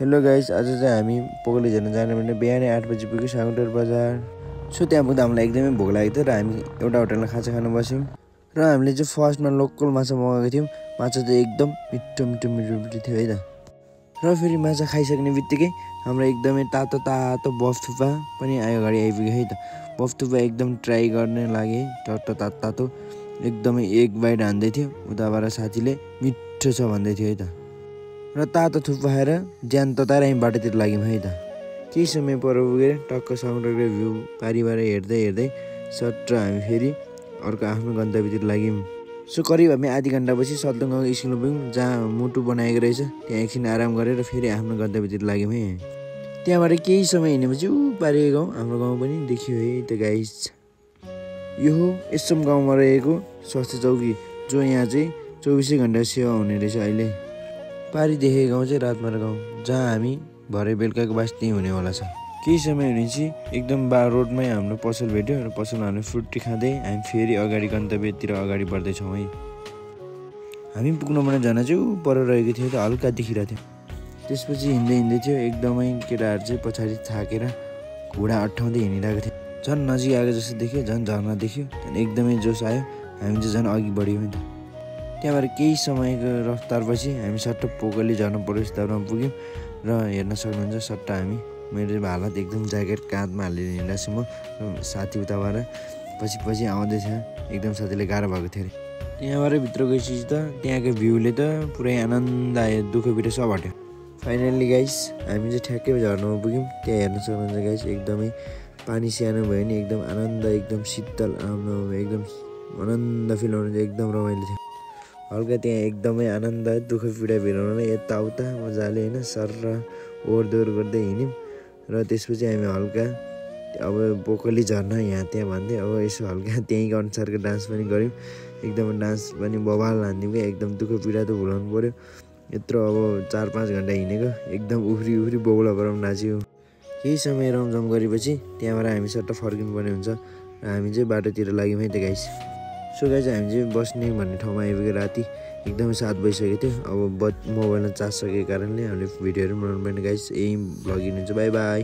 Hello guys, आज चाहिँ हामी पोगली झर्न जाने भने बिहानै 8 बजी पुग्यो साउटर बजार। सो त्यहाँ पुग्दा हामीलाई एकदमै भोक लागेको थियो र हामी एउटा होटलमा खाजा खान बस्यौँ र हामीले चाहिँ फर्स्टमा लोकल माछा मगाएको थियौँ। माछा चाहिँ एकदम मिठो थियो है त। र फेरि माछा खाइसक्ने बित्तिकै हाम्रो एकदमै तातो तातो बफ थुक्पा पनि अगाडि आइपुग्यो है त। बफ थुक्पा एकदम ट्राई गर्ने लागि टट्ट तातो एकदमै एक बाइट हान्दै थियो। उताबाट साथीले मिठो छ भन्दै थियो है त। र तातो थुक्पा खाएर ज्यान तताएर हामी बाटोतिर लाग्यौँ है त। केही समय पर पुगेर टक्क समुद्रको भ्यू पारिबाट हेर्दै सट्ट हामी फेरि अर्को आफ्नो गन्तव्यतिर लाग्यौँ। सो करिब हामी आधी घन्टापछि सल्टन गाउँको स्कुलमा पुग्यौँ, जहाँ मुटु बनाएको रहेछ। त्यहाँ एकछिन आराम गरेर फेरि आफ्नो गन्तव्यतिर लाग्यौँ है। त्यहाँबाट केही समय हिँडेपछि पारिएको गाउँ, हाम्रो गाउँ पनि देखियो है त गाइस। यो हो एसम गाउँमा रहेको स्वास्थ्य चौकी, जो यहाँ चाहिँ 24 घन्टा सेवा हुने रहेछ। अहिले पारी देखेको गाउँ चाहिँ रातमारा गाउँ, जहाँ हामी भरे बेलुकाको बास त्यहीँ हुनेवाला छ। केही समय हुनेपछि एकदम रोडमै हाम्रो पसल भेट्यो र पसलमा हामी फ्रुटी खाँदै हामी फेरि अगाडि गन्तव्यतिर अगाडि बढ्दैछौँ है। हामी पुग्नुपर्ने झन् चाहिँ पर रहेको थियो त, हल्का देखिरहेको थियो। त्यसपछि हिँड्दै थियो, एकदमै केटाहरू चाहिँ पछाडि थाकेर घुँडा अट्ठाउँदै हिँडिरहेको थियो। झन् नजिक आएको जस्तो देख्यो, झन् झर्ना देख्यो, त्यहाँदेखि एकदमै जोस आयो। हामी चाहिँ झन् अघि बढ्यौँ नि त। त्यहाँबाट केही समयको रफ्तारपछि हामी सट्ट पोगली झर्न प्रवेशद्वारमा पुग्यौँ र हेर्न सक्नुहुन्छ सट्ट हामी मेरो हालत एकदम ज्याकेट काँधमा हालेर हिँडेको छु म। साथी उताबाट पछि आउँदैछ, एकदम साथीले गाह्रो भएको थियो अरे। त्यहाँबाट भित्र गएपछि त त्यहाँको भ्यूले त पुरै आनन्द आयो, दुःख बिटो सब हट्यो। फाइनल्ली गाइस हामी चाहिँ ठ्याक्कै झर्नमा पुग्यौँ। त्यहाँ हेर्न सक्नुहुन्छ गाइस, एकदमै पानी सानो भयो नि एकदम आनन्द, एकदम शीतल, एकदम आनन्द फिल हुनु, एकदम रमाइलो थियो। हल्का त्यहाँ एकदमै आनन्द, दुःख पीडा भिराउन यताउता मजाले होइन सर ओहोरदोहोर गर्दै हिँड्यौँ। र त्यसपछि हामी हल्का अब पोखली झर्न यहाँ त्यहाँ भन्दै अब यसो हल्का त्यहीँको अनुसारको डान्स पनि गऱ्यौँ। एकदम डान्स पनि बवाल हान्थ्यौँ क्या, एकदम दुःख पीडा त भुलाउनु पऱ्यो। यत्रो अब 4-5 घन्टा हिँडेको, एकदम उफ्री बौला बराउँ नाच्यो। केही समय रमझम गरेपछि त्यहाँबाट हामी सट्ट फर्किनु पर्ने हुन्छ र हामी चाहिँ बाटोतिर लाग्यौँ है त गाइस। सो गाइस हामी चाहिँ बस्ने भन्ने ठाउँमा आइपुग्यो। राति एकदमै 7 बजिसकेको थियो। अब मोबाइलमा चार्ज सकेको कारणले हामीले भिडियोहरू बनाउनु पर्ने गाइस। यही भ्लग हुन्छ, बाई बाई।